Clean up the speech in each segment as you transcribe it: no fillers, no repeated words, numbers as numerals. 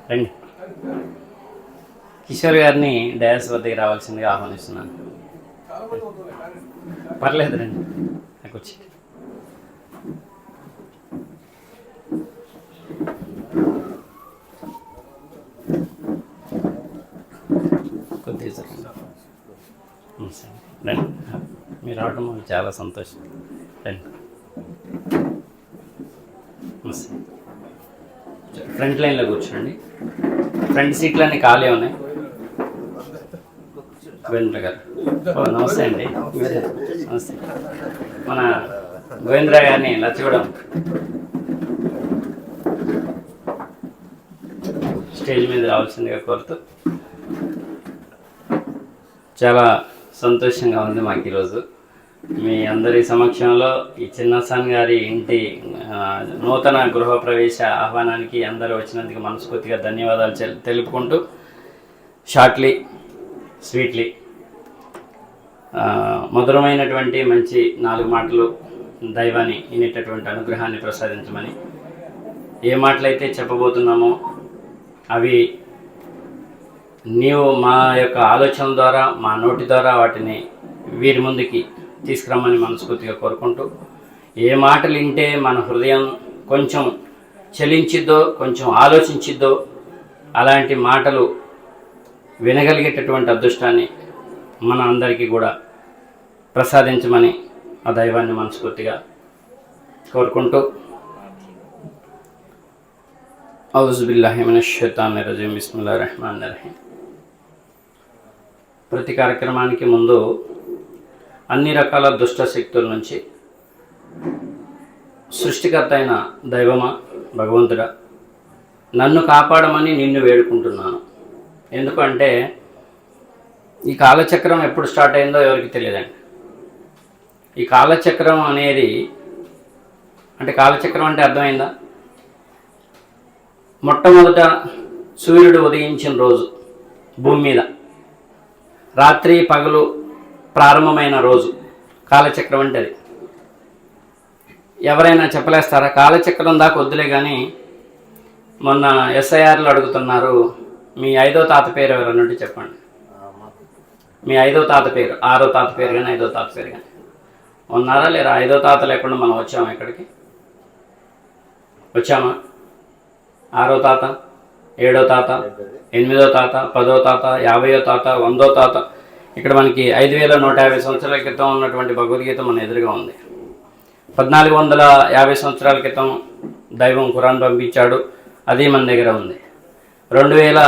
రండి. కిషోర్ గారిని డయాస్ వద్దకి రావాల్సిందిగా ఆహ్వానిస్తున్నాను. పర్లేదు రండి, నాకు వచ్చి కొద్దిగా సార్ రండి. మీరు రావడం మాకు చాలా సంతోషం. రండి. ఫ్రంట్ లైన్లో కూర్చోండి. ఫ్రంట్ సీట్లన్నీ ఖాళీ ఉన్నాయి. గోవింద్ర గారు, నమస్తే అండి. నమస్తే. మన గోవింద్ర గారిని లచ్చగూడెం స్టేజ్ మీద రావాల్సిందిగా కోరుతూ, చాలా సంతోషంగా ఉంది మాకు ఈరోజు మీ అందరి సమక్షంలో ఈ చిన్నసాన్ గారి ఇంటి నూతన గృహప్రవేశ ఆహ్వానానికి అందరూ వచ్చినందుకు మనస్ఫూర్తిగా ధన్యవాదాలు తెలుపుకుంటూ, షార్ట్లీ స్వీట్లీ మధురమైనటువంటి మంచి 4 మాటలు దైవాన్ని ఇనేటటువంటి అనుగ్రహాన్ని ప్రసాదించమని, ఏ మాటలైతే చెప్పబోతున్నామో అవి నీవు మా యొక్క ఆలోచన ద్వారా, మా నోటి ద్వారా వాటిని వీరి ముందుకి తీసుకురమ్మని మనస్ఫూర్తిగా కోరుకుంటూ, ఏ మాటలు వింటే మన హృదయం కొంచెం చలించిద్దో, కొంచెం ఆలోచించిద్దో అలాంటి మాటలు వినగలిగేటటువంటి అదృష్టాన్ని మన అందరికీ కూడా ప్రసాదించమని ఆ దైవాన్ని మనస్ఫూర్తిగా కోరుకుంటూ, ఔజు బిల్లాహి మినష్ షైతానిర్ రజీమ్ బిస్మిల్లాహిర్ రహ్మానిర్ రహీం. ప్రతి కార్యక్రమానికి ముందు అన్ని రకాల దుష్ట శక్తుల నుంచి సృష్టికర్త అయిన దైవమా, భగవంతుడా, నన్ను కాపాడమని నిన్ను వేడుకుంటున్నాను. ఎందుకంటే ఈ కాలచక్రం ఎప్పుడు స్టార్ట్ అయిందో ఎవరికి తెలియదండి. ఈ కాలచక్రం అనేది, అంటే కాలచక్రం అంటే అర్థమైందా? మొట్టమొదట సూర్యుడు ఉదయించిన రోజు భూమి మీద, రాత్రి పగలు ప్రారంభమైన రోజు కాలచక్రం అంటే అది. ఎవరైనా చెప్పలేస్తారా? కాలచక్రం దాకా వద్దులే కానీ, మొన్న ఎస్ఐఆర్లో అడుగుతున్నారు, మీ 5వ తాత పేరు ఎవరన్నట్టు చెప్పండి. మీ 5వ తాత పేరు, 6వ తాత పేరు కానీ 5వ తాత పేరు కానీ ఉన్నారా లేరా? 5వ తాత లేకుండా మనం వచ్చామా ఇక్కడికి? వచ్చామా? 6వ తాత, 7వ తాత, 8వ తాత, 10వ తాత, 50వ తాత, 100వ తాత. ఇక్కడ మనకి 5150 సంవత్సరాల క్రితం ఉన్నటువంటి భగవద్గీత మన ఎదురుగా ఉంది. 1450 సంవత్సరాల క్రితం దైవం ఖురాన్ పంపించాడు, అది మన దగ్గర ఉంది. 2000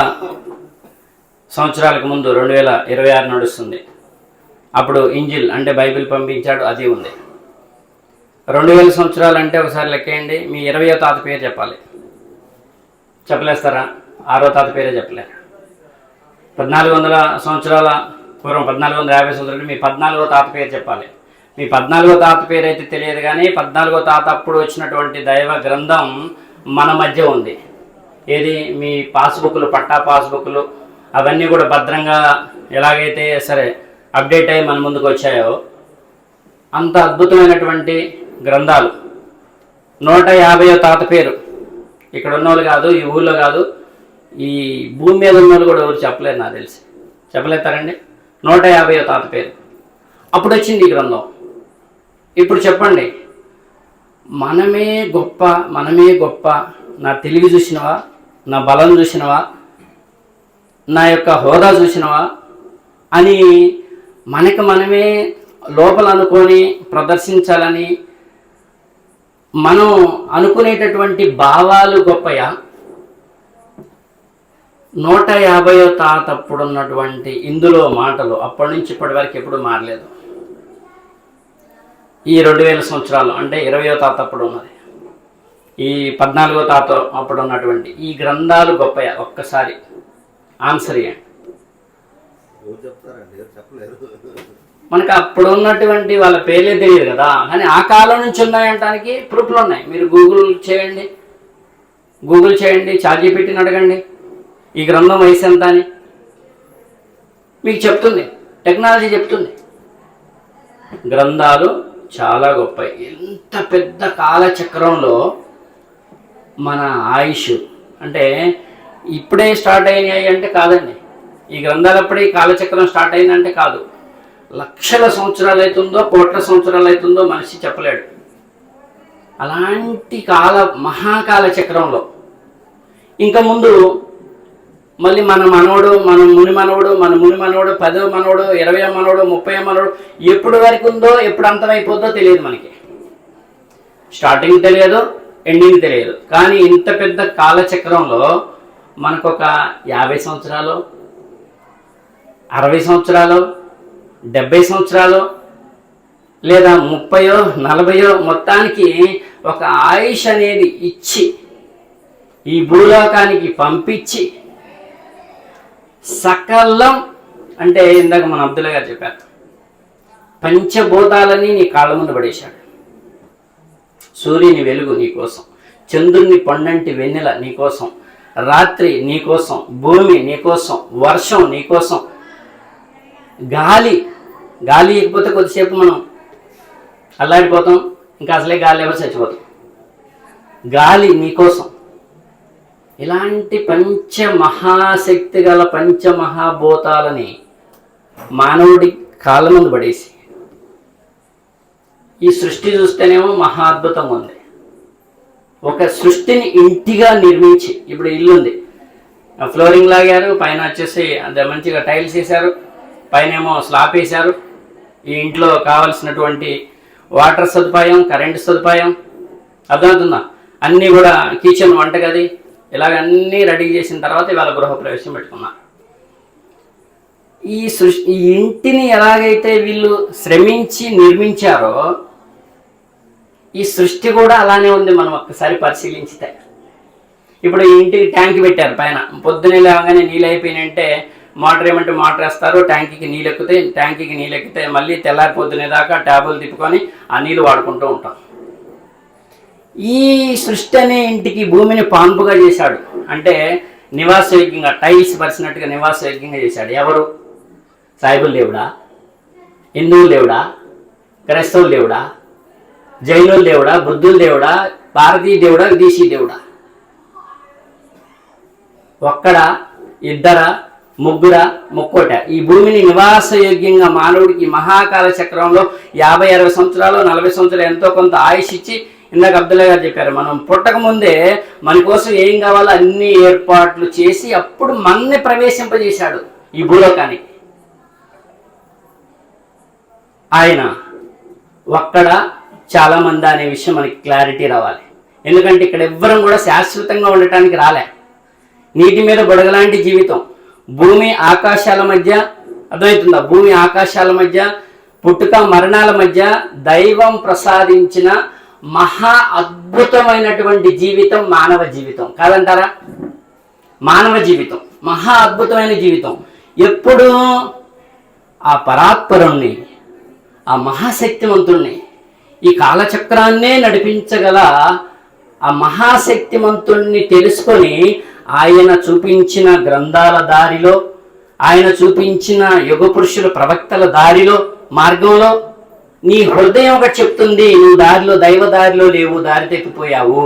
సంవత్సరాలకు ముందు 2026 నడుస్తుంది, అప్పుడు ఇంజిల్ అంటే బైబిల్ పంపించాడు, అది ఉంది. 2000 సంవత్సరాలు అంటే ఒకసారి లెక్కేయండి. మీ 20వ తాత పేరు చెప్పాలి. చెప్పలేస్తారా? 6వ తాత పేరే చెప్పలేరు. 1400 సంవత్సరాల పూర్వం, 1450 సంవత్సరాలు మీ 14వ తాత పేరు చెప్పాలి. మీ 14వ తాత పేరు అయితే తెలియదు కానీ 14వ తాత అప్పుడు వచ్చినటువంటి దైవ గ్రంథం మన మధ్య ఉంది. ఏది? మీ పాస్బుక్లు, పట్టా పాస్బుక్లు అవన్నీ కూడా భద్రంగా ఎలాగైతే సరే అప్డేట్ అయ్యి మన ముందుకు వచ్చాయో అంత అద్భుతమైనటువంటి గ్రంథాలు. 150వ తాత పేరు ఇక్కడ ఉన్నోళ్ళు కాదు, ఈ ఊళ్ళో కాదు, ఈ భూమి మీద ఉన్నోళ్ళు కూడా ఎవరు చెప్పలేరు, నాకు తెలిసి చెప్పలేస్తారండి. 150వ తాత పేరు అప్పుడు వచ్చింది ఈ గ్రంథం. ఇప్పుడు చెప్పండి, మనమే గొప్ప, మనమే గొప్ప, నా తెలివి చూసినవా, నా బలం చూసినవా, నా యొక్క హోదా చూసినవా అని మనకి మనమే లోపల అనుకొని ప్రదర్శించాలని మనం అనుకునేటటువంటి భావాలు గొప్పయా? 150వ తాత అప్పుడు ఉన్నటువంటి ఇందులో మాటలు అప్పటి నుంచి ఇప్పటి వరకు ఎప్పుడు మారలేదు. ఈ 2000 సంవత్సరాలు అంటే 20వ తాత అప్పుడు ఉన్నది, ఈ 14వ తాత అప్పుడు ఉన్నటువంటి ఈ గ్రంథాలు గొప్పయా? ఒక్కసారి ఆన్సర్ ఇవ్వండి. మనకు అప్పుడు ఉన్నటువంటి వాళ్ళ పేర్లే తెలియదు కదా, కానీ ఆ కాలం నుంచి ఉన్నాయంటానికి ప్రూఫ్లు ఉన్నాయి. మీరు గూగుల్ చేయండి, చాట్‌జీపీటీని అడగండి, ఈ గ్రంథం వయసు ఎంత అని మీకు చెప్తుంది, టెక్నాలజీ చెప్తుంది. గ్రంథాలు చాలా గొప్పవి. ఎంత పెద్ద కాలచక్రంలో మన ఆయుష్, అంటే ఇప్పుడే స్టార్ట్ అయినాయి అంటే కాదండి. ఈ గ్రంథాలప్పుడే ఈ కాలచక్రం స్టార్ట్ అయిందంటే కాదు. లక్షల సంవత్సరాలు అవుతుందో, కోట్ల సంవత్సరాలు అవుతుందో మనిషి చెప్పలేడు. అలాంటి మహాకాల చక్రంలో ఇంకా ముందు మళ్ళీ మన మనవడు, మన ముని మనవడు, 10వ మనవడు, 20వ మనవడు, 30వ మనవడు ఎప్పుడు వరకు ఉందో, ఎప్పుడు అంతమైపోద్దో తెలియదు మనకి. స్టార్టింగ్ తెలియదు, ఎండింగ్ తెలియదు. కానీ ఇంత పెద్ద కాలచక్రంలో మనకొక 50 సంవత్సరాలు, 60 సంవత్సరాలు, 70 సంవత్సరాలు, లేదా 30, 40 మొత్తానికి ఒక ఆయుష్ అనేది ఇచ్చి ఈ భూలోకానికి పంపించి సకలం అంటే ఇందాక మన అబ్దుల్లా గారు చెప్పారు, పంచభూతాలని నీ కాళ్ళ ముందు పడేశాడు. సూర్యుని వెలుగు నీకోసం, చంద్రుని పండంటి వెన్నెల నీకోసం, రాత్రి నీకోసం, భూమి నీకోసం, వర్షం నీకోసం, గాలి ఇకపోతే కొద్దిసేపు మనం అల్లాడిపోతాం, ఇంకా అసలే గాలి ఎవరు చచ్చిపోతాం. గాలి నీకోసం. ఇలాంటి పంచమహాశక్తి గల పంచమహాభూతాలని మానవుడి కాళ్ళ ముందు పడేసి ఈ సృష్టి చూస్తేనేమో మహా అద్భుతంగా ఉంది. ఒక సృష్టిని ఇంటిగా నిర్మించి, ఇప్పుడు ఇల్లు ఉంది, ఫ్లోరింగ్ లాగారు, పైన వచ్చేసి అంత మంచిగా టైల్స్ వేశారు, పైన ఏమో స్లాబ్ వేశారు. ఈ ఇంట్లో కావలసినటువంటి వాటర్ సదుపాయం, కరెంటు సదుపాయం, అర్థమవుతుందా, అన్నీ కూడా కిచెన్, వంటగది, ఇలాగ అన్నీ రెడీ చేసిన తర్వాత ఇవాళ గృహప్రవేశం పెట్టుకున్నారు. ఈ ఇంటిని ఎలాగైతే వీళ్ళు శ్రమించి నిర్మించారో ఈ సృష్టి కూడా అలానే ఉంది. మనం ఒక్కసారి పరిశీలించితే ఇప్పుడు ఈ ఇంటికి ట్యాంక్ పెట్టారు పైన. పొద్దునే లేవగానే నీళ్ళు అయిపోయినంటే మోటార్ ఏమంటే మోటార్ వేస్తారు, ట్యాంకీకి నీళ్ళు ఎక్కితే మళ్ళీ తెల్లారి పొద్దునే దాకా ట్యాబులు తిప్పుకొని ఆ నీళ్ళు వాడుకుంటూ ఉంటాం. ఈ సృష్టి అనే ఇంటికి భూమిని పాన్పుగా చేశాడు, అంటే నివాసయోగ్యంగా, టైల్స్ పరిచినట్టుగా నివాసయోగ్యంగా చేశాడు. ఎవరు? సాయిబుల్ దేవుడా, హిందువుల దేవుడా, క్రైస్తవుల దేవుడా, జైనుల దేవుడా, బుద్ధుల దేవుడా, భారతీయ దేవుడా, విదేశీ దేవుడా? ఒక్కడా, ఇద్దరా, ముగ్గురా, ముక్కోట? ఈ భూమిని నివాసయోగ్యంగా మానవుడికి మహాకాల చక్రంలో 50-60 సంవత్సరాలు, 40 సంవత్సరాలు ఎంతో కొంత ఆయుష్ ఇచ్చి, ఇందాక అబ్దుల్లా గారు చెప్పారు, మనం పుట్టక ముందే మన కోసం ఏం కావాలో అన్ని ఏర్పాట్లు చేసి అప్పుడు మనని ప్రవేశింపజేశాడు ఈ భూలోకానికి. ఆయన ఒక్కడ చాలా మంది అనే విషయం మనకి క్లారిటీ రావాలి. ఎందుకంటే ఇక్కడ ఎవ్వరం కూడా శాశ్వతంగా ఉండటానికి రాలే. నీటి మీద బుడగలాంటి జీవితం, భూమి ఆకాశాల మధ్య, అర్థమవుతుందా, భూమి ఆకాశాల మధ్య, పుట్టుక మరణాల మధ్య దైవం ప్రసాదించిన మహా అద్భుతమైనటువంటి జీవితం మానవ జీవితం కాదంటారా? మానవ జీవితం మహా అద్భుతమైన జీవితం. ఎప్పుడు ఆ పరాత్పరుణ్ణి, ఆ మహాశక్తిమంతుణ్ణి, ఈ కాలచక్రాన్నే నడిపించగల ఆ మహాశక్తిమంతుణ్ణి తెలుసుకొని ఆయన చూపించిన గ్రంథాల దారిలో, ఆయన చూపించిన యుగ పురుషుల ప్రవక్తల దారిలో, మార్గంలో నీ హృదయం ఒకటి చెప్తుంది, నువ్వు దారిలో, దైవ దారిలో లేవు, దారి తప్పిపోయావు.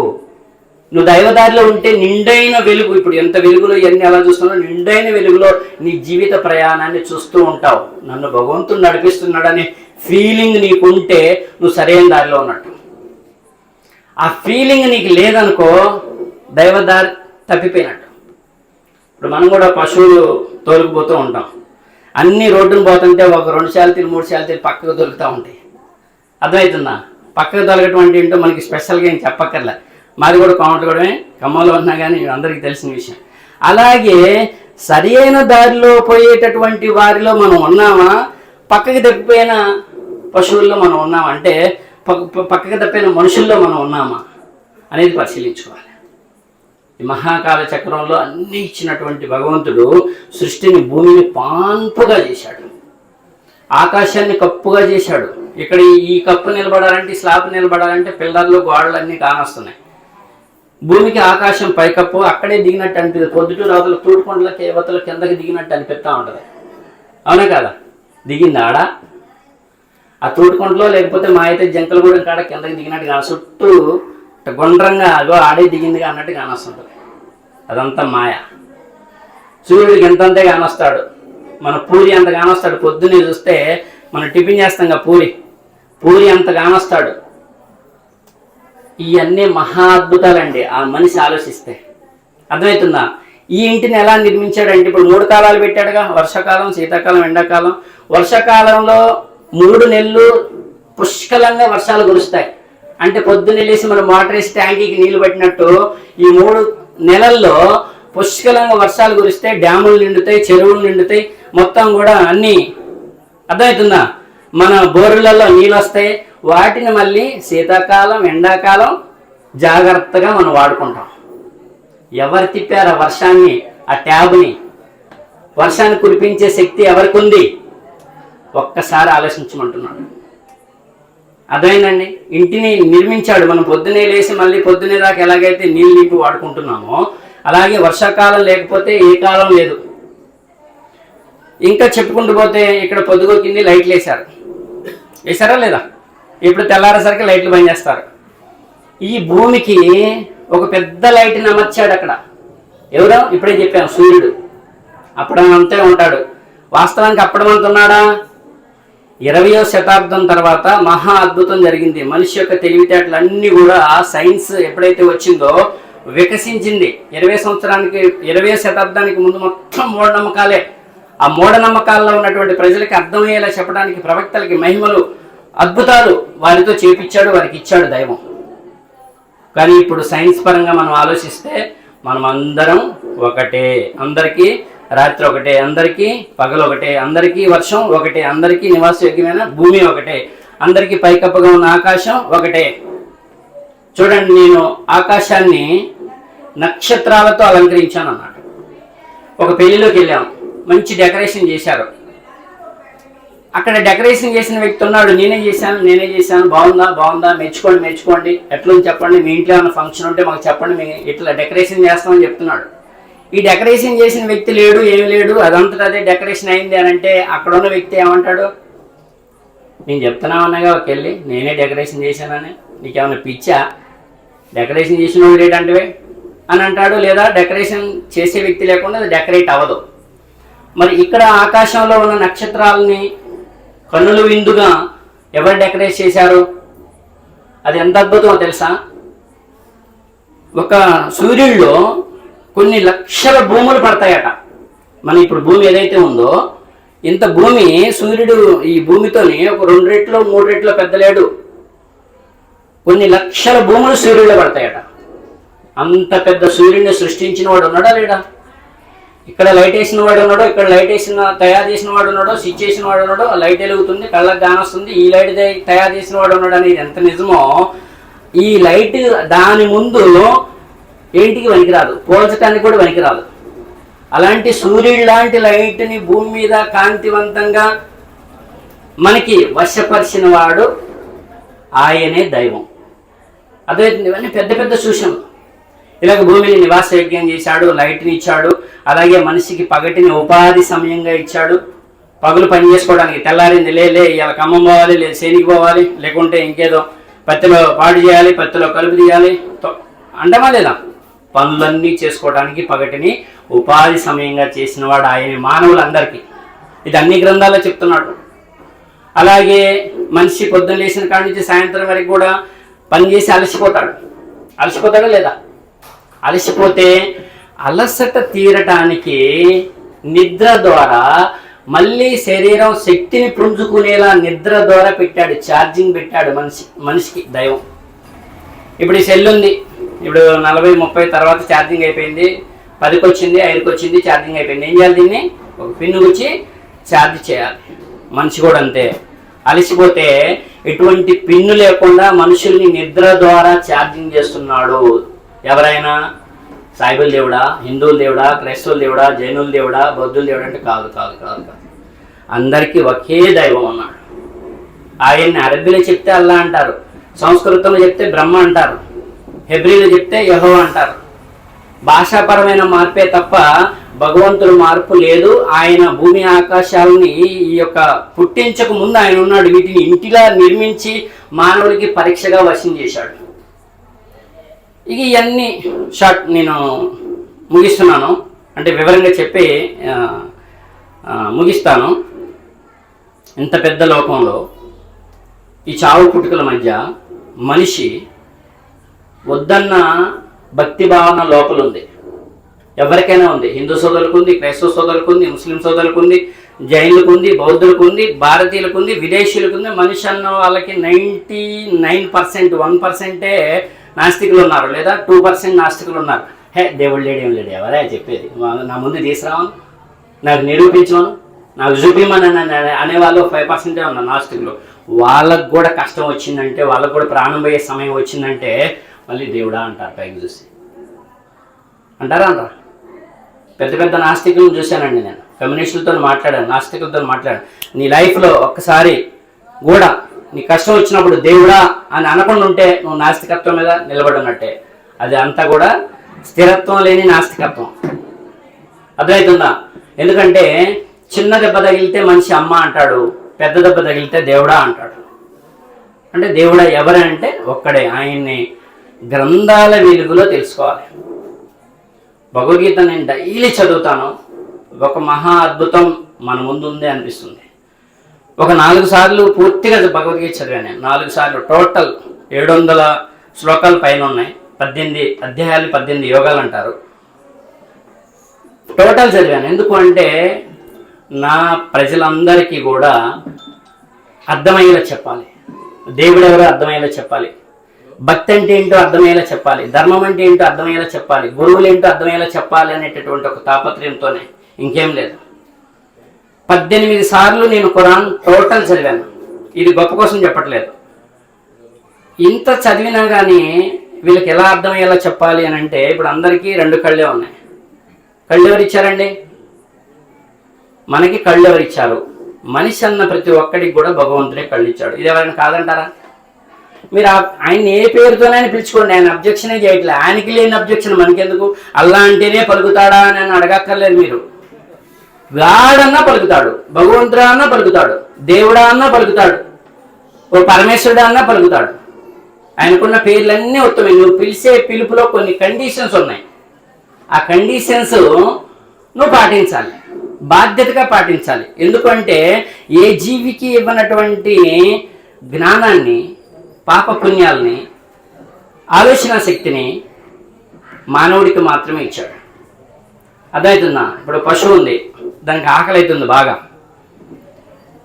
నువ్వు దైవ దారిలో ఉంటే నిండైన వెలుగు, ఇప్పుడు ఎంత వెలుగులో ఇవన్నీ ఎలా చూస్తున్నావు, నిండైన వెలుగులో నీ జీవిత ప్రయాణాన్ని చూస్తూ ఉంటావు. నన్ను భగవంతుడు నడిపిస్తున్నాడనే ఫీలింగ్ నీకుంటే నువ్వు సరైన దారిలో ఉన్నట్టు. ఆ ఫీలింగ్ నీకు లేదనుకో, దైవ దారి తప్పిపోయినట్టు. ఇప్పుడు మనం కూడా పశువులు తోలుకుపోతూ ఉంటాం, అన్ని రోడ్డును పోతుంటే ఒక 2 శాలతీలు 3 శాలతీలు పక్కకు దొరుకుతూ ఉంటాయి. అర్థమవుతుందా? పక్కకు దొరకటం అంటే ఏంటో మనకి స్పెషల్గా ఏం చెప్పక్కర్లే, మాది కూడా కోమటగూడమే, ఖమ్మంలో ఉన్నా కానీ అందరికీ తెలిసిన విషయం. అలాగే సరి అయిన దారిలో పోయేటటువంటి వారిలో మనం ఉన్నామా, పక్కకి తప్పిపోయిన పశువుల్లో మనం ఉన్నామా, అంటే పక్కకి తప్పిన మనుషుల్లో మనం ఉన్నామా అనేది పరిశీలించుకోవాలి. ఈ మహాకాల చక్రంలో అన్ని ఇచ్చినటువంటి భగవంతుడు సృష్టిని, భూమిని పాన్పుగా చేశాడు, ఆకాశాన్ని కప్పుగా చేశాడు. ఇక్కడ ఈ కప్పు నిలబడాలంటే, స్లాబ్ నిలబడాలంటే పిల్లర్లు, గోడలు అన్నీ కానొస్తున్నాయి. భూమికి ఆకాశం పైకప్పు, అక్కడే దిగినట్టు అనిపిస్తుంది. పొద్దుటూరు అవతల తూటుకొండల కేవతల కిందకి దిగినట్టు అనిపిస్తూ ఉంటుంది. అవునా కదా? దిగింది ఆడ ఆ తూటుకొండలో, లేకపోతే మా అయితే జంకలగూడెం కాడ కిందకి దిగినట్టు కాదు, చుట్టూ గుండ్రంగా అగో ఆడే దిగిందిగా అన్నట్టు కానొస్తుంటుంది. అదంతా మాయ. సూర్యుడికి ఎంతంతే కానొస్తాడు, మన పూరి అంత కానొస్తాడు. పొద్దున్నే చూస్తే మనం టిఫిన్ చేస్తాం పూరి అంత కానొస్తాడు. ఇవన్నీ మహా అద్భుతాలండి ఆ మనిషి ఆలోచిస్తే. అర్థమవుతుందా? ఈ ఇంటిని ఎలా నిర్మించాడంటే, ఇప్పుడు 3 కాలాలు పెట్టాడుగా, వర్షాకాలం, శీతాకాలం, ఎండాకాలం. వర్షాకాలంలో 3 నెలలు పుష్కలంగా వర్షాలు కురుస్తాయి. అంటే పొద్దున్న వెళ్ళేసి మనం వాటర్ వేసి ట్యాంకీకి నీళ్లు పట్టినట్టు ఈ 3 నెలల్లో పుష్కలంగా వర్షాలు కురిస్తే డ్యాములు నిండుతాయి, చెరువులు నిండుతాయి, మొత్తం కూడా అన్నీ. అర్థమవుతుందా? మన బోర్లలో నీళ్ళు వస్తాయి. వాటిని మళ్ళీ శీతాకాలం, ఎండాకాలం జాగ్రత్తగా మనం వాడుకుంటాం. ఎవరు తిప్పారు ఆ వర్షాన్ని, ఆ ట్యాబ్ని? వర్షాన్ని కురిపించే శక్తి ఎవరికి ఉంది? ఒక్కసారి ఆలోచించమంటున్నాడు. అర్థమైందండి? ఇంటిని నిర్మించాడు. మనం పొద్దునే లేచి మళ్ళీ పొద్దునే దాకా ఎలాగైతే నీళ్ళు నింపి వాడుకుంటున్నామో అలాగే వర్షాకాలం లేకపోతే ఏ కాలం లేదు. ఇంకా చెప్పుకుంటూ పోతే ఇక్కడ పొద్దుగోకింది లైట్లు వేసారా లేదా? ఇప్పుడు తెల్లారేసరికి లైట్లు బంద్ చేస్తారు. ఈ భూమికి ఒక పెద్ద లైట్ని అమర్చాడు అక్కడ. ఎవరో ఇప్పుడే చెప్పాను, సూర్యుడు. అప్పుడమంతే ఉంటాడు. వాస్తవానికి అప్పుడమంత ఉన్నాడా? 20వ శతాబ్దం తర్వాత మహా అద్భుతం జరిగింది. మనిషి యొక్క తెలివితేటలు అన్నీ కూడా సైన్స్ ఎప్పుడైతే వచ్చిందో వికసించింది. 20వ శతాబ్దానికి ముందు మొత్తం మూఢనమ్మకాలే. ఆ మూఢనమ్మకాల్లో ఉన్నటువంటి ప్రజలకి అర్థమయ్యేలా చెప్పడానికి ప్రవక్తలకి మహిమలు, అద్భుతాలు వారితో చేపించాడు, వారికి ఇచ్చాడు దైవం. కానీ ఇప్పుడు సైన్స్ పరంగా మనం ఆలోచిస్తే మనం అందరం ఒకటే. అందరికీ రాత్రి ఒకటే, అందరికీ పగలు ఒకటే, అందరికీ వర్షం ఒకటే, అందరికీ నివాసయోగ్యమైన భూమి ఒకటే, అందరికీ పైకప్పుగా ఉన్న ఆకాశం ఒకటే. చూడండి, నేను ఆకాశాన్ని నక్షత్రాలతో అలంకరించాను అన్నాడు. ఒక పెళ్లిలోకి వెళ్ళాము, మంచి డెకరేషన్ చేశారు. అక్కడ డెకరేషన్ చేసిన వ్యక్తి ఉన్నాడు, నేనే చేశాను, బాగుందా, మెచ్చుకోండి, ఎట్లుంది చెప్పండి, మీ ఇంట్లో ఏమైనా ఫంక్షన్ ఉంటే మాకు చెప్పండి, మేము ఇట్లా డెకరేషన్ చేస్తామని చెప్తున్నాడు. ఈ డెకరేషన్ చేసిన వ్యక్తి లేడు, ఏమి లేడు, అదంతటా అదే డెకరేషన్ అయింది అని అంటే అక్కడ ఉన్న వ్యక్తి ఏమంటాడు? నేను చెప్తున్నామన్నాగా వెళ్ళి నేనే డెకరేషన్ చేశానని, నీకేమైనా పిచ్చా? డెకరేషన్ చేసిన వాడు లేడంటే అని అంటాడు. లేదా డెకరేషన్ చేసే వ్యక్తి లేకుండా అది డెకరేట్ అవ్వదు. మరి ఇక్కడ ఆకాశంలో ఉన్న నక్షత్రాలని కన్నుల విందుగా ఎవరు డెకరేట్ చేశారు? అది ఎంత అద్భుతమో తెలుసా? ఒక సూర్యుడిలో కొన్ని లక్షల భూములు పడతాయట. మన ఇప్పుడు భూమి ఏదైతే ఉందో ఇంత భూమి సూర్యుడు ఈ భూమితోని ఒక 2 రెట్లు 3 రెట్లు పెద్దలేడు. కొన్ని లక్షల భూములు సూర్యుడిలో పడతాయట. అంత పెద్ద సూర్యుడిని సృష్టించిన వాడు ఉన్నాడా లేడా? ఇక్కడ లైట్ వేసిన వాడు ఉన్నాడో, ఇక్కడ లైట్ తయారు చేసిన వాడు ఉన్నాడో, స్విచ్ చేసిన వాడు ఉన్నాడో, లైట్ వెలుగుతుంది, కళ్ళకు గానొస్తుంది, ఈ లైట్ తయారు చేసిన వాడు ఉన్నాడు అనేది ఎంత నిజమో. ఈ లైట్ దాని ముందు ఏంటికి పనికిరాదు, పోల్చడానికి కూడా పనికిరాదు. అలాంటి సూర్యుడు లాంటి లైట్ని భూమి మీద కాంతివంతంగా మనకి వశపరిచిన వాడు ఆయనే దైవం. అదే ఇవన్నీ పెద్ద పెద్ద సూచనలు. ఇలాగ భూమిని నివాసయోగ్యం చేశాడు, లైట్ని ఇచ్చాడు. అలాగే మనిషికి పగటిని ఉపాధి సమయంగా ఇచ్చాడు. పగులు పని చేసుకోవడానికి, తెల్లారింది ఇలా ఖమ్మం పోవాలి, లేదు శనికి పోవాలి, లేకుంటే ఇంకేదో పత్తిలో పాడు చేయాలి, పత్తిలో కలుపు తీయాలి, అంటమా లేదా? పనులన్నీ చేసుకోవడానికి పగటిని ఉపాధి సమయంగా చేసిన వాడు ఆయన మానవులందరికీ. ఇది అన్ని గ్రంథాల్లో చెప్తున్నాడు. అలాగే మనిషి పొద్దున్న లేచిన కాడి నుంచి సాయంత్రం వరకు కూడా పనిచేసి అలసిపోతాడా లేదా? అలసిపోతే అలసట తీరటానికి నిద్ర ద్వారా మళ్ళీ శరీరం శక్తిని పుంజుకునేలా నిద్ర ద్వారా పెట్టాడు, ఛార్జింగ్ పెట్టాడు మనిషికి దైవం. ఇప్పుడు ఈ సెల్ ఉంది, ఇప్పుడు 40-30 తర్వాత ఛార్జింగ్ అయిపోయింది, 10కి వచ్చింది, 5కి వచ్చింది, ఛార్జింగ్ అయిపోయింది. ఏం చేయాలి? దీన్ని ఒక పిన్ను గుచ్చి ఛార్జ్ చేయాలి. మనిషి కూడా అంతే. అలసిపోతే ఎటువంటి పిన్ను లేకుండా మనుషుల్ని నిద్ర ద్వారా ఛార్జింగ్ చేస్తున్నాడు. ఎవరైనా సాయిబుల దేవుడా, హిందువుల దేవుడా, క్రైస్తవుల దేవుడా, జైనుల దేవుడా, బౌద్ధుల దేవుడా అంటే కాదు. అందరికీ ఒకే దైవం ఉన్నాడు. ఆయన్ని అరబీలో చెప్తే అల్లా అంటారు, సంస్కృతంలో చెప్తే బ్రహ్మ అంటారు, హెబ్రీలో చెప్తే యెహోవా అంటారు. భాషాపరమైన మార్పే తప్ప భగవంతుడు మార్పు లేదు. ఆయన భూమి ఆకాశాలని ఈ యొక్క పుట్టించక ముందు ఆయన ఉన్నాడు. వీటిని ఇంటిలా నిర్మించి మానవుడికి పరీక్షగా వశం చేశాడు. ఇక ఇవన్నీ షార్ట్ నేను ముగిస్తున్నాను, అంటే వివరంగా చెప్పి ముగిస్తాను. ఇంత పెద్ద లోకంలో ఈ చావు పుట్టుకల మధ్య మనిషి వద్దన్న భక్తి భావన లోపల ఉంది. ఎవరికైనా ఉంది. హిందూ సోదరులకు ఉంది, క్రైస్తవ సోదరులకు ఉంది, ముస్లిం సోదరులకు ఉంది, జైనులకు ఉంది, బౌద్ధులకు ఉంది, భారతీయులకు ఉంది, విదేశీయులకు ఉంది. మనిషి అన్న వాళ్ళకి 99%, 1%ఏ నాస్తికులు ఉన్నారు, లేదా 2% నాస్తికులు ఉన్నారు. దేవుడు లేడు, ఏం లేడు, ఎవరే చెప్పేది, నా ముందు తీసుకురావను, నాకు నిరూపించమను, నాకు చూపిమని అనేవాళ్ళు 5%ఏ ఉన్నారు నాస్తికులు. వాళ్ళకు కూడా కష్టం వచ్చిందంటే, వాళ్ళకు కూడా ప్రాణం పోయే సమయం వచ్చిందంటే మళ్ళీ దేవుడా అంటారు. పైకి చూసి అంటారా? పెద్ద పెద్ద నాస్తికులను చూశానండి నేను. కమ్యూనిస్టులతో మాట్లాడాను, నాస్తికులతో మాట్లాడాను. నీ లైఫ్లో ఒక్కసారి కూడా నీ కష్టం వచ్చినప్పుడు దేవుడా అని అనకుండా ఉంటే నువ్వు నాస్తికత్వం మీద నిలబడినట్టే. అది అంతా కూడా స్థిరత్వం లేని నాస్తికత్వం. అర్థమవుతుందా? ఎందుకంటే చిన్న దెబ్బ తగిలితే మనిషి అమ్మ అంటాడు, పెద్ద దెబ్బ తగిలితే దేవుడా అంటాడు. అంటే దేవుడా ఎవరంటే ఒక్కడే. ఆయన్ని గ్రంథాల వెలుగులో తెలుసుకోవాలి. భగవద్గీత నేను డైలీ చదువుతాను. ఒక మహా అద్భుతం మన ముందు ఉంది అనిపిస్తుంది. ఒక 4 సార్లు పూర్తిగా భగవద్గీత చదివాను నేను. 4 సార్లు టోటల్ 700 శ్లోకాలు పైన ఉన్నాయి. 18 అధ్యాయాలు, 18 యోగాలు అంటారు. టోటల్ చదివాను. ఎందుకు అంటే నా ప్రజలందరికీ కూడా అర్థమయ్యేలా చెప్పాలి. దేవుడు ఎవరో అర్థమయ్యేలా చెప్పాలి. భక్తి అంటే ఏంటో అర్థమయ్యేలా చెప్పాలి. ధర్మం అంటే ఏంటో అర్థమయ్యేలా చెప్పాలి. గురువులు ఏంటో అర్థమయ్యేలా చెప్పాలి అనేటటువంటి ఒక తాపత్రయంతోనే, ఇంకేం లేదు. 18 సార్లు నేను ఖురాన్ టోటల్ చదివాను. ఇది గొప్ప కోసం చెప్పట్లేదు. ఇంత చదివినా కానీ వీళ్ళకి ఎలా అర్థమయ్యేలా చెప్పాలి అని అంటే, ఇప్పుడు అందరికీ 2 కళ్ళే ఉన్నాయి. కళ్ళు ఎవరు ఇచ్చారండి? మనకి కళ్ళు ఎవరు ఇచ్చారు? మనిషి అన్న ప్రతి ఒక్కడికి కూడా భగవంతుడే కళ్ళు ఇచ్చాడు. ఇది ఎవరైనా కాదంటారా? మీరు ఆయన ఏ పేరుతోనైనా పిలుచుకోండి, ఆయన అబ్జెక్షనే చేయట్లేదు. ఆయనకి లేని అబ్జెక్షన్ మనకెందుకు? అల్లా అంటేనే పలుకుతాడా అని అడగక్కర్లేదు మీరు. వాడన్నా పలుకుతాడు, భగవంతుడా అన్నా పలుకుతాడు, దేవుడా అన్నా పలుకుతాడు, ఓ పరమేశ్వరుడా అన్నా పలుకుతాడు. ఆయనకున్న పేర్లన్నీ ఉత్తమం. నువ్వు పిలిచే పిలుపులో కొన్ని కండిషన్స్ ఉన్నాయి. ఆ కండిషన్స్ నువ్వు పాటించాలి, బాధ్యతగా పాటించాలి. ఎందుకంటే ఏ జీవికి ఇవ్వనటువంటి జ్ఞానాన్ని, పాప పుణ్యాలని, ఆలోచన శక్తిని మానవుడికి మాత్రమే ఇచ్చాడు. అర్థమవుతుందా? ఇప్పుడు పశువు ఉంది, దానికి ఆకలి అవుతుంది, బాగా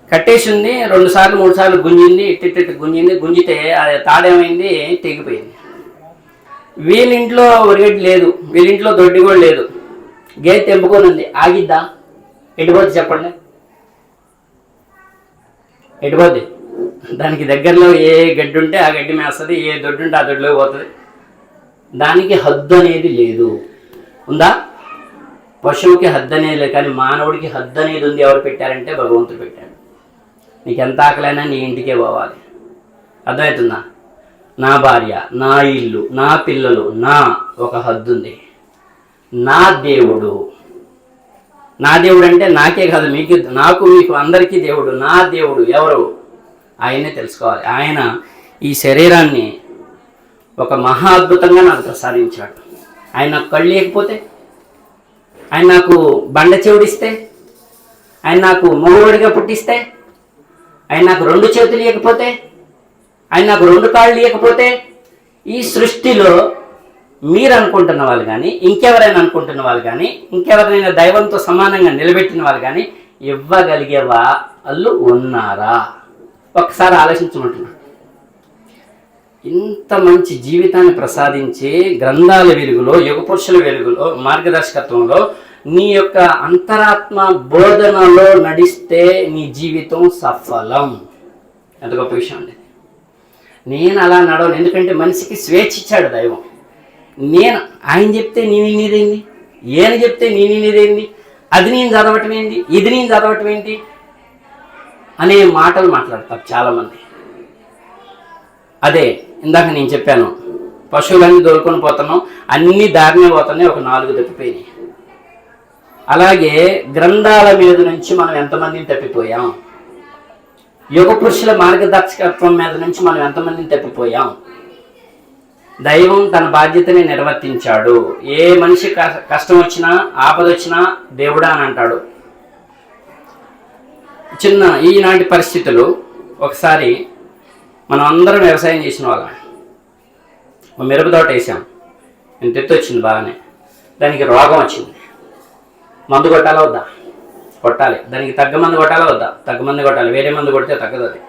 కట్టేసి ఉంది, 2 సార్లు 3 సార్లు గుంజింది, ఇట్టి గుంజింది. గుంజితే అది తాడేమైంది, తెగిపోయింది. వీళ్ళింట్లో ఒరిగడ్డి లేదు, వీళ్ళింట్లో దొడ్డి కూడా లేదు, గేదె తెంపుకొని ఉంది. ఆగిద్దా? ఎటుపోద్ది చెప్పండి? ఎటుపోద్ది? దానికి దగ్గరలో ఏ గడ్డి ఉంటే ఆ గడ్డి మేస్తుంది, ఏ దొడ్డు ఉంటే ఆ దొడ్లో పోతుంది. దానికి హద్దు అనేది లేదు. ఉందా? పశువుకి హద్దు అనేది లేదు, కానీ మానవుడికి హద్దు అనేది ఉంది. ఎవరు పెట్టారంటే భగవంతుడు పెట్టాడు. నీకు ఎంత ఆకలైనా నీ ఇంటికే పోవాలి. అర్థమవుతుందా? నా భార్య, నా ఇల్లు, నా పిల్లలు, నా ఒక హద్దు ఉంది. నా దేవుడు, నా దేవుడు అంటే నాకే కాదు, మీకు, నాకు, మీకు అందరికీ దేవుడు. నా దేవుడు ఎవరు? ఆయనే తెలుసుకోవాలి. ఆయన ఈ శరీరాన్ని ఒక మహా అద్భుతంగా నాకు ప్రసాదించాడు. ఆయన నాకు కళ్ళు లేకపోతే, ఆయన నాకు బండ చెవుడిస్తే, ఆయన నాకు మగవాడిగా పుట్టిస్తే, ఆయన నాకు 2 చేతులు లేకపోతే, ఆయన నాకు 2 కాళ్ళు లేకపోతే, ఈ సృష్టిలో మీరు అనుకుంటున్న వాళ్ళు కానీ, ఇంకెవరైనా అనుకుంటున్న వాళ్ళు కానీ, ఇంకెవరైనా దైవంతో సమానంగా నిలబెట్టిన వాళ్ళు కానీ ఇవ్వగలిగే వాళ్ళు ఉన్నారా? ఒకసారి ఆలోచించమంటున్నా. ఇంత మంచి జీవితాన్ని ప్రసాదించి గ్రంథాల వెలుగులో, యుగపురుషుల వెలుగులో, మార్గదర్శకత్వంలో నీ యొక్క అంతరాత్మ బోధనలో నడిస్తే నీ జీవితం సఫలం. ఎంత గొప్ప విషయం అండి. నేను అలా నడవను, ఎందుకంటే మనిషికి స్వేచ్ఛ ఇచ్చాడు దైవం. ఆయన చెప్తే నీ వినేదేంది, ఈయన చెప్తే నీ వినేదేంది, అది నేను చదవటం ఏంటి, ఇది నేను చదవటం ఏంటి అనే మాటలు మాట్లాడతారు చాలామంది. అదే ఇందాక నేను చెప్పాను, పశువులన్నీ దొరుకుని పోతున్నాం, అన్ని దారినే పోతున్నాయి, ఒక 4 తప్పిపోయినాయి. అలాగే గ్రంథాల మీద నుంచి మనం ఎంతమందిని తప్పిపోయాం? యుగ పురుషుల మార్గదర్శకత్వం మీద నుంచి మనం ఎంతమందిని తప్పిపోయాం? దైవం తన బాధ్యతని నిర్వర్తించాడు. ఏ మనిషి కష్టం వచ్చినా ఆపద వచ్చినా దేవుడా అని అంటాడు. చిన్న ఈనాటి పరిస్థితులు, ఒకసారి మనం అందరం వ్యవసాయం చేసిన వాళ్ళం. మిరప తోట వేసాం, ఇంత ఎత్తు వచ్చింది బాగానే. దానికి రోగం వచ్చింది, మందు కొట్టాలా వద్దా? కొట్టాలి. దానికి తగ్గ మందు కొట్టాలా వద్దా? తగ్గ మందు కొట్టాలి. వేరే మందు కొడితే తగ్గదు అది.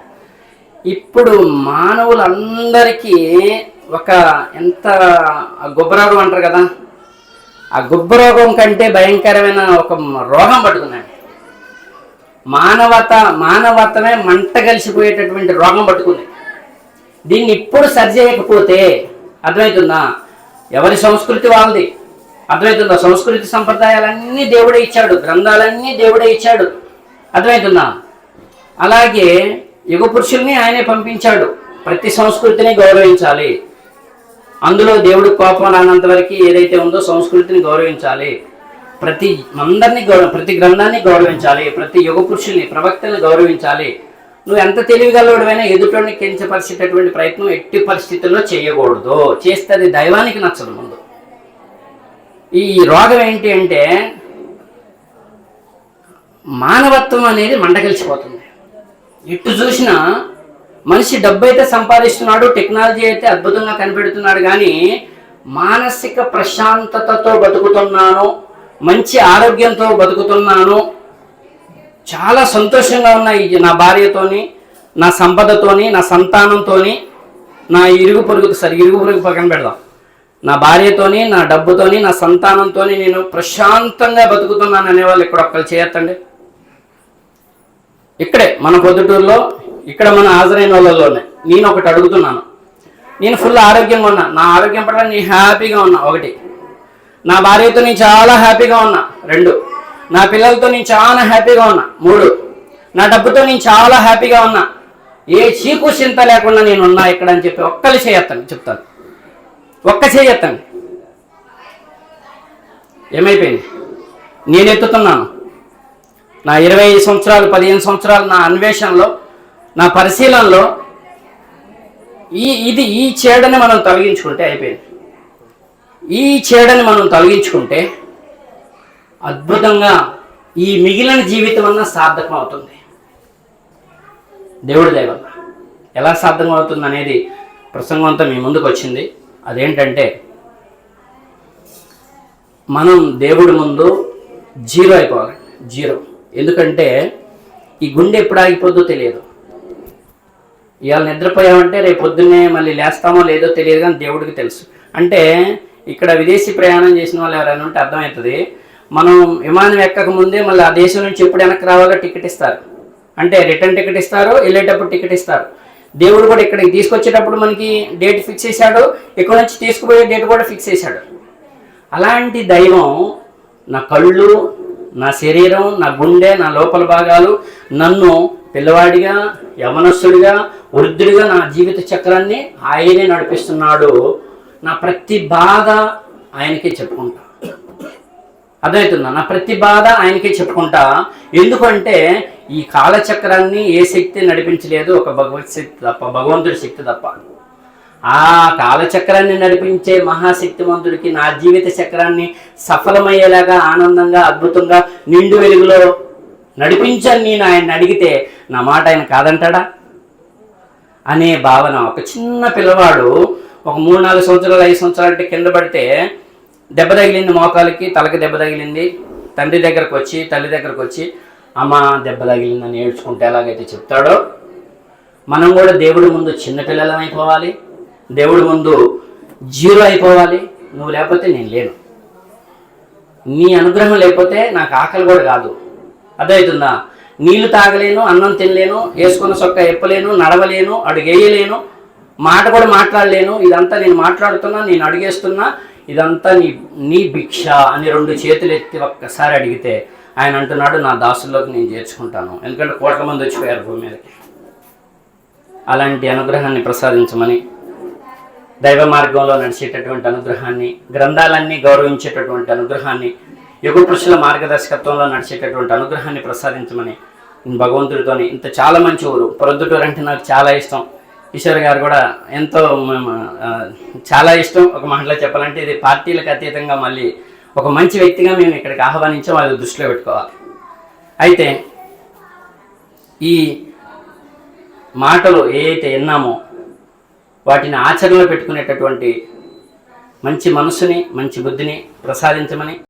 ఇప్పుడు మానవులందరికీ ఒక ఎంత గుబ్బరోగం అంటారు కదా, ఆ గుబ్బరోగం కంటే భయంకరమైన ఒక రోగం పట్టుకున్నాడు. మానవత్వమే మంట కలిసిపోయేటటువంటి రోగం పట్టుకుంది. దీన్ని ఇప్పుడు సరి చేయకపోతే అర్థమవుతుందా? ఎవరి సంస్కృతి వాళ్ళది. అర్థమవుతుందా? సంస్కృతి సంప్రదాయాలన్నీ దేవుడే ఇచ్చాడు, గ్రంథాలన్నీ దేవుడే ఇచ్చాడు. అర్థమవుతుందా? అలాగే యుగ పురుషుల్ని ఆయనే పంపించాడు. ప్రతి సంస్కృతిని గౌరవించాలి. అందులో దేవుడు కోపం రానంత వరకు ఏదైతే ఉందో సంస్కృతిని గౌరవించాలి. ప్రతి గ్రంథాన్ని గౌరవించాలి. ప్రతి యుగ పురుషుల్ని, ప్రవక్తల్ని గౌరవించాలి. నువ్వు ఎంత తెలివిగలవాడివైనా ఎదుటోడిని కించపరిచేటటువంటి ప్రయత్నం ఎట్టి పరిస్థితుల్లో చేయకూడదు. చేస్తే అది దైవానికి నచ్చదు. ముందు ఈ రోగం ఏంటి అంటే మానవత్వం అనేది మంటగలిసిపోతుంది. ఎటు చూసినా మనిషి డబ్బు అయితే సంపాదిస్తున్నాడు, టెక్నాలజీ అయితే అద్భుతంగా కనిపెడుతున్నాడు, కానీ మానసిక ప్రశాంతతతో బతుకుతున్నాను, మంచి ఆరోగ్యంతో బతుకుతున్నాను, చాలా సంతోషంగా ఉన్నాయి నా భార్యతోని, నా సంపదతోని, నా సంతానంతోని, నా ఇరుగు పొరుగు పక్కన పెడదాం, నా భార్యతోని, నా డబ్బుతోని, నా సంతానంతోని నేను ప్రశాంతంగా బతుకుతున్నాను అనేవాళ్ళు ఇక్కడ ఒక్కరు చేయొద్దండి. ఇక్కడే మన పొద్దుటూరులో, ఇక్కడ మన హాజరైన వాళ్ళలోనే నేను ఒకటి అడుగుతున్నాను. నేను ఫుల్ ఆరోగ్యంగా ఉన్నా, నా ఆరోగ్యం పట్ల నేను హ్యాపీగా ఉన్నా. 1, నా భార్యతో నేను చాలా హ్యాపీగా ఉన్నా. 2, నా పిల్లలతో నేను చాలా హ్యాపీగా ఉన్నా. 3, నా డబ్బుతో నేను చాలా హ్యాపీగా ఉన్నా. ఏ చీకు చింత లేకుండా నేను ఉన్నా ఇక్కడ అని చెప్పి ఒక్కరు చేయొద్దండి. చెప్తాను, ఒక్క చేయొద్దండి. ఏమైపోయింది? నేను ఎత్తుతున్నాను. నా 25 సంవత్సరాలు 15 సంవత్సరాలు నా అన్వేషణలో, నా పరిశీలనలో ఈ చేడని మనం తొలగించుకుంటే అయిపోయింది. ఈ చేడని మనం తొలగించుకుంటే అద్భుతంగా ఈ మిగిలిన జీవితం అన్న సార్థకం అవుతుంది. దేవుడి దయ వల్ల ఎలా సార్థకం అవుతుంది అనేది ప్రసంగం అంతా మీ ముందుకు వచ్చింది. అదేంటంటే మనం దేవుడి ముందు జీరో అయిపోవాలి. జీరో. ఎందుకంటే ఈ గుండె ఎప్పుడు ఆగిపోద్దో తెలియదు. ఇవాళ నిద్రపోయామంటే రేపు పొద్దున్నే మళ్ళీ లేస్తామో లేదో తెలియదు, కానీ దేవుడికి తెలుసు. అంటే ఇక్కడ విదేశీ ప్రయాణం చేసిన వాళ్ళు ఎవరైనా ఉంటే అర్థమవుతుంది. మనం విమానం ఎక్కక ముందే మళ్ళీ ఆ దేశం నుంచి ఎప్పుడు వెనక్కి రావాలో టికెట్ ఇస్తారు. అంటే రిటర్న్ టికెట్ ఇస్తారు, వెళ్ళేటప్పుడు టికెట్ ఇస్తారు. దేవుడు కూడా ఇక్కడికి తీసుకొచ్చేటప్పుడు మనకి డేట్ ఫిక్స్ చేశాడు, ఇక్కడ నుంచి తీసుకుపోయే డేట్ కూడా ఫిక్స్ చేశాడు. అలాంటి దైవం నా కళ్ళు, నా శరీరం, నా గుండె, నా లోపల భాగాలు, నన్ను పిల్లవాడిగా, యవనస్తుడిగా, వృద్ధుడిగా నా జీవిత చక్రాన్ని ఆయనే నడిపిస్తున్నాడు. నా ప్రతి బాధ ఆయనకే చెప్పుకుంటా. అర్థమవుతుందా? నా ప్రతి బాధ ఆయనకే చెప్పుకుంటా. ఎందుకంటే ఈ కాలచక్రాన్ని ఏ శక్తి నడిపించలేదు, ఒక భగవత్ తప్ప, భగవంతుడి శక్తి తప్ప. ఆ కాలచక్రాన్ని నడిపించే మహాశక్తివంతుడికి నా జీవిత చక్రాన్ని సఫలమయ్యేలాగా, ఆనందంగా, అద్భుతంగా, నిండు వెలుగులో నడిపించని నేను ఆయన అడిగితే నా మాట ఆయన కాదంటాడా అనే భావన. ఒక చిన్న పిల్లవాడు ఒక 3-4 సంవత్సరాలు 5 సంవత్సరాలు కింద పడితే దెబ్బ తగిలింది, మోకాలకి తలకి దెబ్బ తగిలింది. తల్లి దగ్గరకు వచ్చి అమ్మ దెబ్బ తగిలిందని ఏడ్చుకుంటే ఎలాగైతే చెప్తాడో, మనం కూడా దేవుడి ముందు చిన్నపిల్లలం అయిపోవాలి, దేవుడి ముందు జీరో అయిపోవాలి. నువ్వు లేకపోతే నేను లేను, నీ అనుగ్రహం లేకపోతే నాకు ఆకలి కూడా కాదు. అర్థమవుతుందా? నీళ్లు తాగలేను, అన్నం తినలేను, వేసుకున్న సొక్క ఎప్పలేను, నడవలేను, అడుగేయలేను, మాట కూడా మాట్లాడలేను. ఇదంతా నేను మాట్లాడుతున్నా, నేను అడిగేస్తున్నా, ఇదంతా నీ భిక్ష అని 2 చేతులు ఎత్తి ఒక్కసారి అడిగితే ఆయన అంటున్నాడు, నా దాసుల్లోకి నేను చేర్చుకుంటాను. ఎందుకంటే కోట్ల మంది వచ్చిపోయారు భూమి మీదకి. అలాంటి అనుగ్రహాన్ని ప్రసాదించమని, దైవ మార్గంలో నడిచేటటువంటి అనుగ్రహాన్ని, గ్రంథాలన్నీ గౌరవించేటటువంటి అనుగ్రహాన్ని, యుగ పురుషుల మార్గదర్శకత్వంలో నడిచేటటువంటి అనుగ్రహాన్ని ప్రసాదించమని భగవంతుడితోని. ఇంత చాలా మంచి ఊరు ప్రొద్దుటూరు అంటే నాకు చాలా ఇష్టం. ఈశ్వర్ గారు కూడా ఎంతో చాలా ఇష్టం. ఒక మాటలో చెప్పాలంటే ఇది పార్టీలకు అతీతంగా మళ్ళీ ఒక మంచి వ్యక్తిగా మేము ఇక్కడికి ఆహ్వానించాం, అది దృష్టిలో పెట్టుకోవాలి. అయితే ఈ మాటలు ఏవైతే విన్నామో వాటిని ఆచరణలో పెట్టుకునేటటువంటి మంచి మనసుని, మంచి బుద్ధిని ప్రసాదించమని